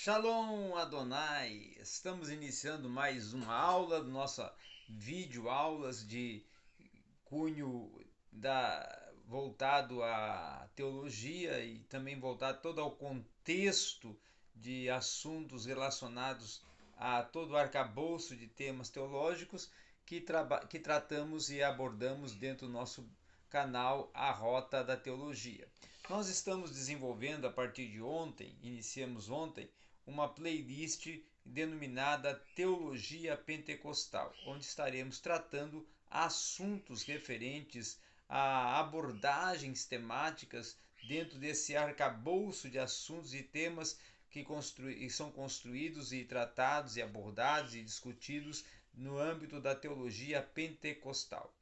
Shalom Adonai! Estamos iniciando mais uma aula, nossa vídeo aulas de cunho voltado à teologia e também voltado todo ao contexto de assuntos relacionados a todo o arcabouço de temas teológicos que tratamos e abordamos dentro do nosso canal A Rota da Teologia. Nós estamos desenvolvendo a partir de ontem, iniciamos ontem, uma playlist denominada Teologia Pentecostal, onde estaremos tratando assuntos referentes a abordagens temáticas dentro desse arcabouço de assuntos e temas que são construídos e tratados e abordados e discutidos no âmbito da teologia pentecostal.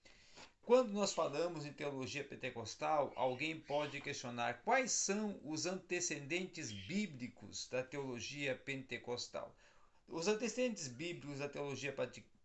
Quando nós falamos em teologia pentecostal, alguém pode questionar quais são os antecedentes bíblicos da teologia pentecostal. Os antecedentes bíblicos da teologia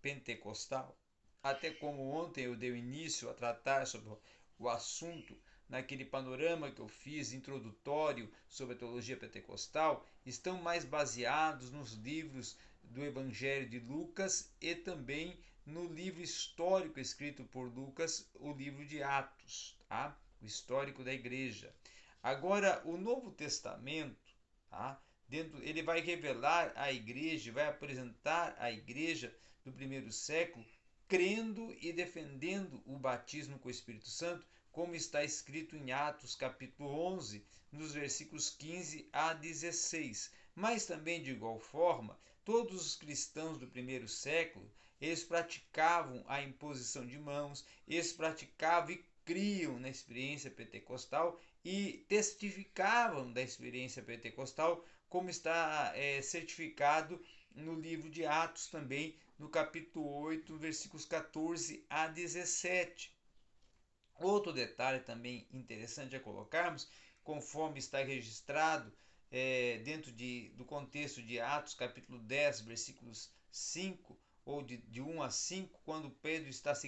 pentecostal, até como ontem eu dei início a tratar sobre o assunto naquele panorama que eu fiz introdutório sobre a teologia pentecostal, estão mais baseados nos livros do Evangelho de Lucas e também no livro histórico escrito por Lucas, o livro de Atos, tá? O histórico da igreja. Agora, o Novo Testamento, tá? Ele vai revelar a igreja, vai apresentar a igreja do primeiro século, crendo e defendendo o batismo com o Espírito Santo, como está escrito em Atos capítulo 11, nos versículos 15 a 16. Mas também, de igual forma, todos os cristãos do primeiro século, eles praticavam a imposição de mãos, eles praticavam e criam na experiência pentecostal e testificavam da experiência pentecostal, como está certificado no livro de Atos também, no capítulo 8, versículos 14 a 17. Outro detalhe também interessante a colocarmos, conforme está registrado dentro do contexto de Atos, capítulo 10, versículos 5, ou de 1 a 5, quando Pedro está se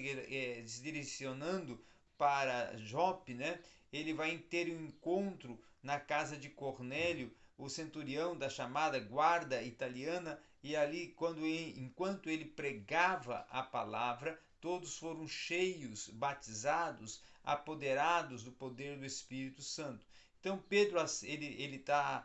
direcionando para Jope, né? Ele vai ter um encontro na casa de Cornélio, o centurião da chamada guarda italiana, e ali, enquanto ele pregava a palavra, todos foram cheios, batizados, apoderados do poder do Espírito Santo. Então Pedro ele está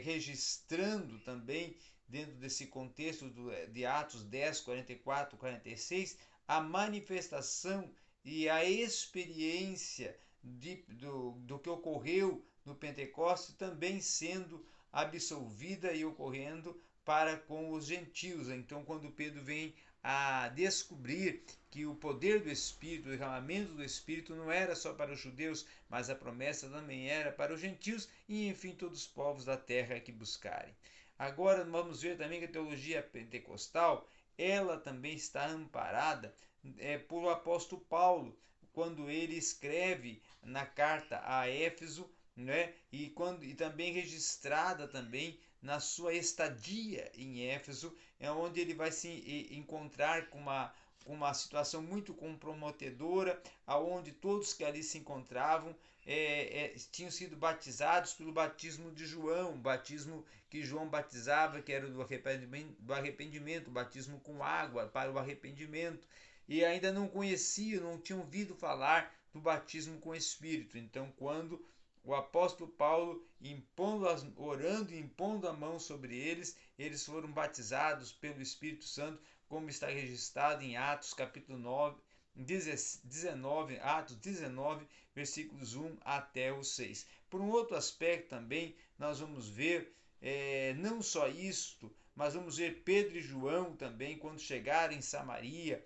registrando também, dentro desse contexto de Atos 10, 44, 46, a manifestação e a experiência do que ocorreu no Pentecostes também sendo absolvida e ocorrendo para com os gentios. Então, quando Pedro vem a descobrir que o poder do Espírito, o derramamento do Espírito não era só para os judeus, mas a promessa também era para os gentios e, enfim, todos os povos da terra que buscarem. Agora vamos ver também que a teologia pentecostal, ela também está amparada por apóstolo Paulo, quando ele escreve na carta a Éfeso, né? E também registrada também na sua estadia em Éfeso, é onde ele vai se encontrar com uma situação muito comprometedora, aonde todos que ali se encontravam tinham sido batizados pelo batismo de João, o batismo que João batizava, que era do arrependimento, o batismo com água para o arrependimento, e ainda não conheciam, não tinham ouvido falar do batismo com o Espírito. Então, quando o apóstolo Paulo, orando e impondo a mão sobre eles, eles foram batizados pelo Espírito Santo, como está registrado em Atos capítulo 9, 19, Atos 19, versículos 1 até o 6. Por um outro aspecto também, nós vamos ver não só isto, mas vamos ver Pedro e João também, quando chegarem em Samaria,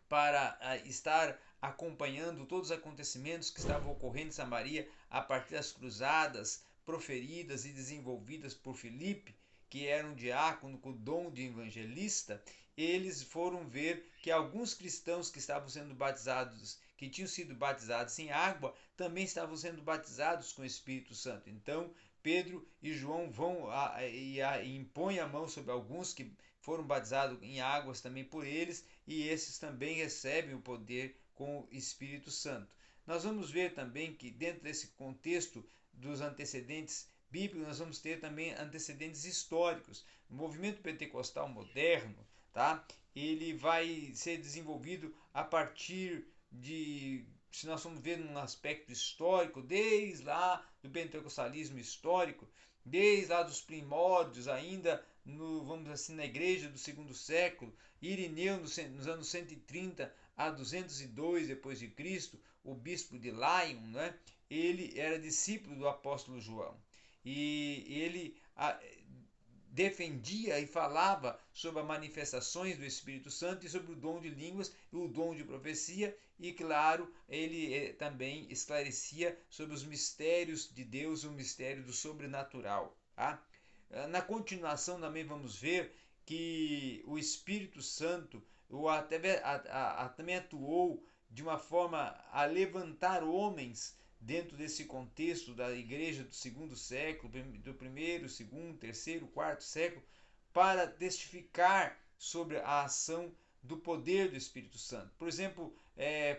para estar acompanhando todos os acontecimentos que estavam ocorrendo em Samaria a partir das cruzadas proferidas e desenvolvidas por Filipe, que era um diácono com o dom de evangelista. Eles foram ver que alguns cristãos que estavam sendo batizados, que tinham sido batizados em água, também estavam sendo batizados com o Espírito Santo. Então Pedro e João vão e impõem a mão sobre alguns que foram batizados em águas também por eles, e esses também recebem o poder com o Espírito Santo. Nós vamos ver também que dentro desse contexto dos antecedentes bíblico, nós vamos ter também antecedentes históricos. O movimento pentecostal moderno, tá? Ele vai ser desenvolvido a partir de, se nós formos ver num aspecto histórico, desde lá do pentecostalismo histórico, desde lá dos primórdios, ainda no, vamos dizer assim, na igreja do segundo século, Irineu nos anos 130 a 202 depois de Cristo, o bispo de Lyon, né? Ele era discípulo do apóstolo João e ele defendia e falava sobre as manifestações do Espírito Santo e sobre o dom de línguas e o dom de profecia, e claro, ele também esclarecia sobre os mistérios de Deus, o mistério do sobrenatural. Tá? Na continuação também vamos ver que o Espírito Santo também atuou de uma forma a levantar homens dentro desse contexto da igreja do segundo século, do primeiro, segundo, terceiro, quarto século, para testificar sobre a ação do poder do Espírito Santo. Por exemplo,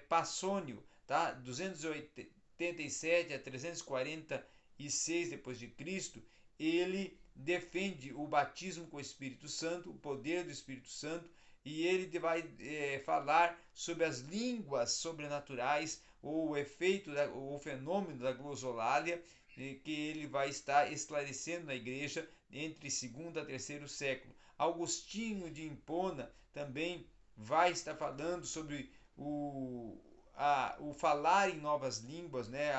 Passônio, tá? 287 a 346 depois de Cristo, ele defende o batismo com o Espírito Santo, o poder do Espírito Santo, e ele vai falar sobre as línguas sobrenaturais, o efeito, o fenômeno da glosolalia, que ele vai estar esclarecendo na igreja entre segundo a terceiro século. Agostinho de Hipona também vai estar falando sobre o falar em novas línguas, né?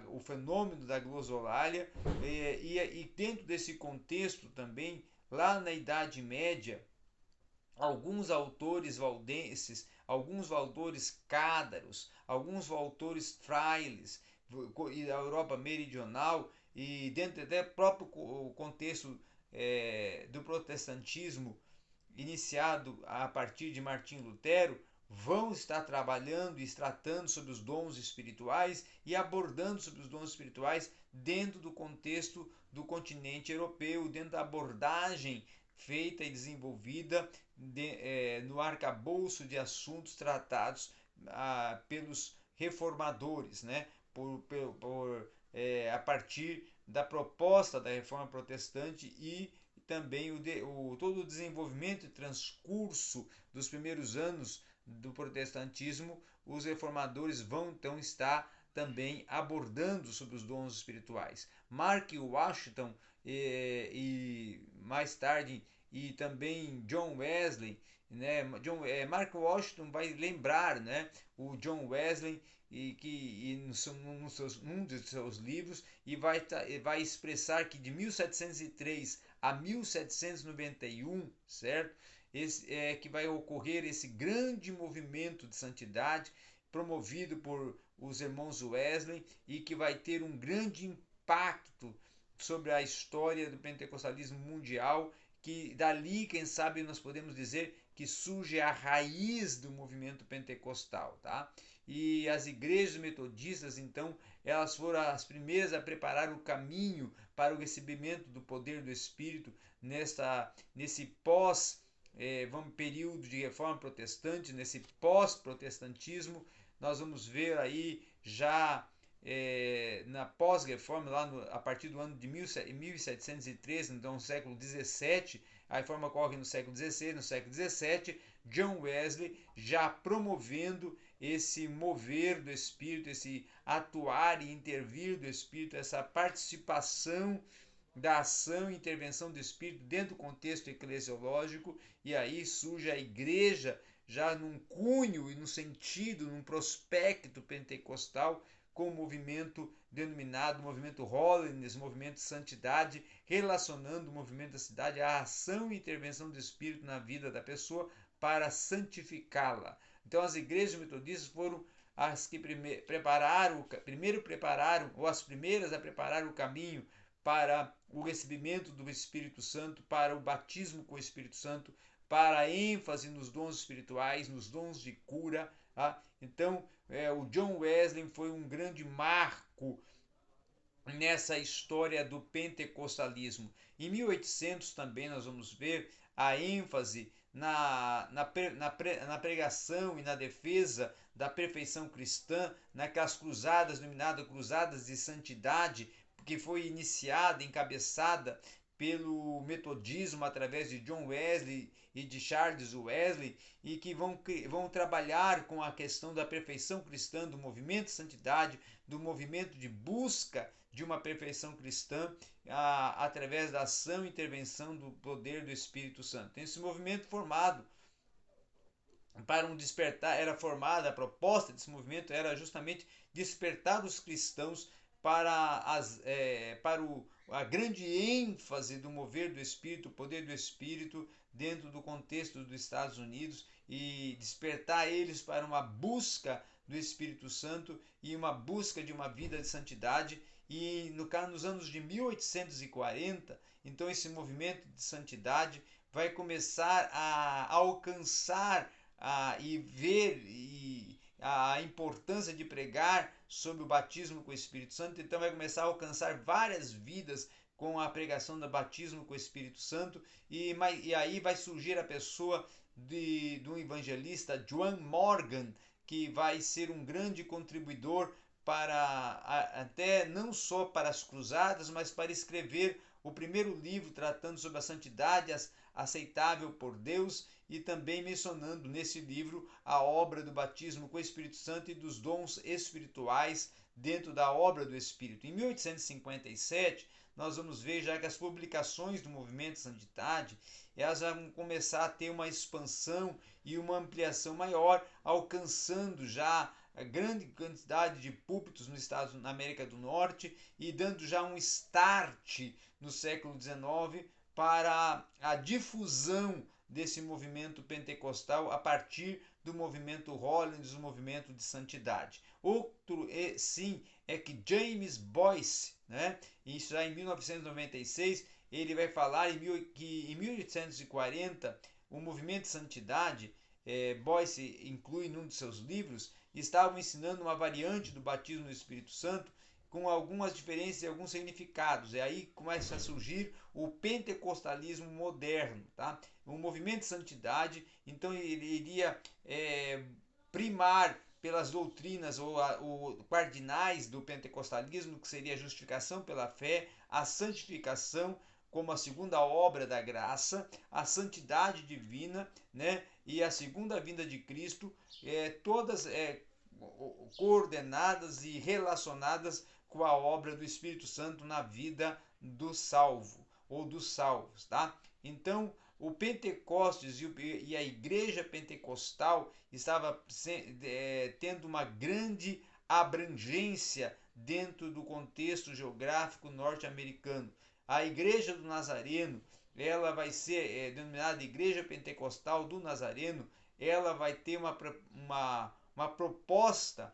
O fenômeno da glosolalia, e dentro desse contexto também, lá na Idade Média, alguns autores valdenses, alguns autores cádaros, alguns autores frailes e da Europa meridional, e dentro até próprio contexto do protestantismo iniciado a partir de Martim Lutero, vão estar trabalhando e tratando sobre os dons espirituais e abordando sobre os dons espirituais dentro do contexto do continente europeu, dentro da abordagem feita e desenvolvida no arcabouço de assuntos tratados pelos reformadores, né? A partir da proposta da reforma protestante e também todo o desenvolvimento e transcurso dos primeiros anos do protestantismo, os reformadores vão então estar também abordando sobre os dons espirituais. Mark Washington e mais tarde e também John Wesley, né? Mark Washington vai lembrar, né, o John Wesley num dos seus livros, e vai expressar que de 1703 a 1791, certo? Que vai ocorrer esse grande movimento de santidade promovido por os irmãos Wesley e que vai ter um grande impacto sobre a história do pentecostalismo mundial, que dali, quem sabe, nós podemos dizer que surge a raiz do movimento pentecostal, tá? E as igrejas metodistas, então, elas foram as primeiras a preparar o caminho para o recebimento do poder do Espírito nesse período de reforma protestante, nesse pós-protestantismo. Nós vamos ver aí já na pós-reforma, a partir do ano de 1713, então século XVII, a reforma ocorre no século XVI, no século XVII, John Wesley já promovendo esse mover do Espírito, esse atuar e intervir do Espírito, essa participação da ação e intervenção do Espírito dentro do contexto eclesiológico, e aí surge a igreja já num cunho e num sentido, num prospecto pentecostal, com o movimento denominado movimento Holiness, movimento de santidade, relacionando o movimento da cidade à ação e intervenção do Espírito na vida da pessoa para santificá-la. Então as igrejas metodistas foram as que primeiro prepararam, ou as primeiras a preparar o caminho para o recebimento do Espírito Santo, para o batismo com o Espírito Santo, para a ênfase nos dons espirituais, nos dons de cura. Tá? Então, o John Wesley foi um grande marco nessa história do pentecostalismo. Em 1800 também nós vamos ver a ênfase na pregação e na defesa da perfeição cristã, naquelas cruzadas denominadas cruzadas de santidade, que foi iniciada, encabeçada pelo metodismo através de John Wesley e de Charles Wesley, e que vão trabalhar com a questão da perfeição cristã, do movimento de santidade, do movimento de busca de uma perfeição cristã através da ação e intervenção do poder do Espírito Santo. Esse movimento formado para um despertar, era formada, a proposta desse movimento era justamente despertar os cristãos para a grande ênfase do mover do Espírito, o poder do Espírito dentro do contexto dos Estados Unidos, e despertar eles para uma busca do Espírito Santo e uma busca de uma vida de santidade. E nos anos de 1840, então esse movimento de santidade vai começar a alcançar e ver a importância de pregar sobre o batismo com o Espírito Santo. Então vai começar a alcançar várias vidas com a pregação do batismo com o Espírito Santo, e aí vai surgir a pessoa do evangelista John Morgan, que vai ser um grande contribuidor até não só para as cruzadas, mas para escrever o primeiro livro tratando sobre a santidade aceitável por Deus, e também mencionando nesse livro a obra do batismo com o Espírito Santo e dos dons espirituais dentro da obra do Espírito. Em 1857, nós vamos ver já que as publicações do movimento de santidade, elas vão começar a ter uma expansão e uma ampliação maior, alcançando já a grande quantidade de púlpitos na América do Norte, e dando já um start no século XIX para a difusão desse movimento pentecostal a partir do movimento Holiness, do movimento de santidade. Outro sim é que James Boyce, né, isso já em 1996, ele vai falar que em 1840 o movimento de santidade, Boyce inclui num de seus livros, estavam ensinando uma variante do batismo no Espírito Santo com algumas diferenças e alguns significados. E aí começa a surgir o pentecostalismo moderno, tá? O movimento de santidade, então ele iria primar pelas doutrinas ou cardinais do pentecostalismo, que seria a justificação pela fé, a santificação como a segunda obra da graça, a santidade divina, né, e a segunda vinda de Cristo, todas coordenadas e relacionadas com a obra do Espírito Santo na vida do salvo ou dos salvos, tá? Então, o Pentecostes e a igreja pentecostal estava tendo uma grande abrangência dentro do contexto geográfico norte-americano. A igreja do Nazareno, ela vai ser denominada Igreja Pentecostal do Nazareno, ela vai ter uma proposta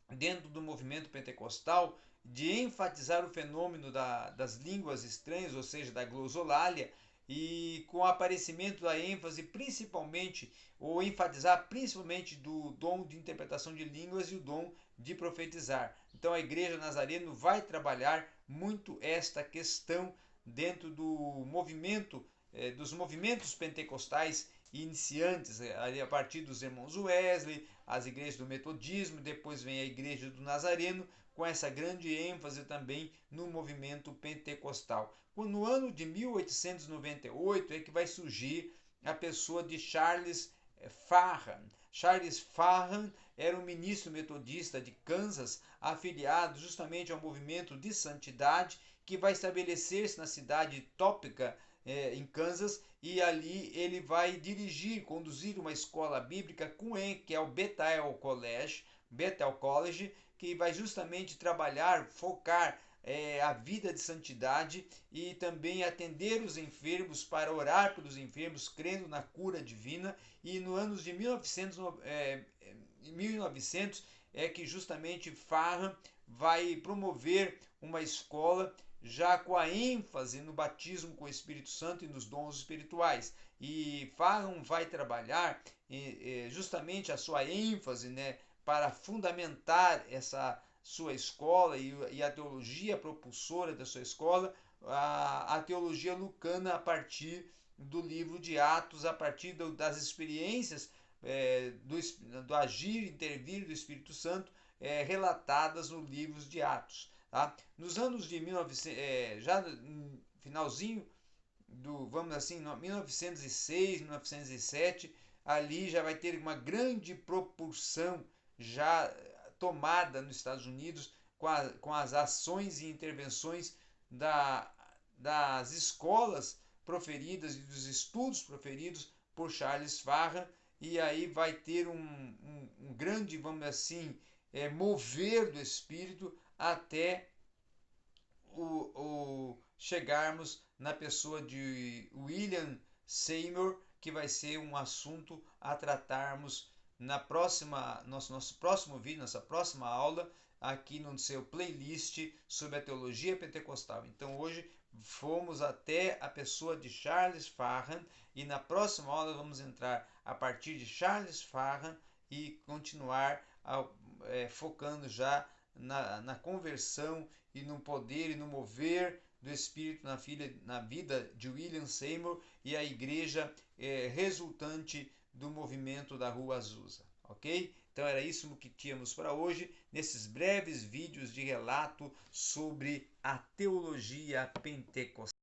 dentro do movimento pentecostal de enfatizar o fenômeno das línguas estranhas, ou seja, da glosolalia, e com o aparecimento da ênfase principalmente, ou enfatizar principalmente do dom de interpretação de línguas e o dom de profetizar. Então a Igreja Nazareno vai trabalhar muito esta questão dentro do movimento, dos movimentos pentecostais iniciantes, a partir dos irmãos Wesley, as igrejas do metodismo, depois vem a Igreja do Nazareno, com essa grande ênfase também no movimento pentecostal. No ano de 1898 é que vai surgir a pessoa de Charles Farran. Charles Farran era um ministro metodista de Kansas, afiliado justamente ao movimento de santidade, que vai estabelecer-se na cidade de Topeka, em Kansas, e ali ele vai conduzir uma escola bíblica que é o Bethel College, que vai justamente trabalhar, focar a vida de santidade e também atender os enfermos, para orar pelos enfermos, crendo na cura divina. E no ano de 1900 é que justamente Farran vai promover uma escola já com a ênfase no batismo com o Espírito Santo e nos dons espirituais. E Farran vai trabalhar justamente a sua ênfase, né, para fundamentar essa sua escola e a teologia propulsora da sua escola, a teologia lucana, a partir do livro de Atos, a partir das experiências do agir e intervir do Espírito Santo relatadas no livro de Atos. tá? Nos anos de 1900, já no finalzinho do, vamos assim, 1906, 1907, ali já vai ter uma grande proporção já tomada nos Estados Unidos com as ações e intervenções das escolas proferidas e dos estudos proferidos por Charles Farran, e aí vai ter um grande, vamos assim, mover do espírito até chegarmos na pessoa de William Seymour, que vai ser um assunto a tratarmos na próxima, nosso próximo vídeo, nossa próxima aula, aqui no seu playlist sobre a teologia pentecostal. Então hoje fomos até a pessoa de Charles Farran, e na próxima aula vamos entrar a partir de Charles Farran e continuar focando já na conversão e no poder e no mover do Espírito na vida de William Seymour e a igreja resultante do movimento da Rua Azusa, ok? Então era isso que tínhamos para hoje, nesses breves vídeos de relato sobre a teologia pentecostal.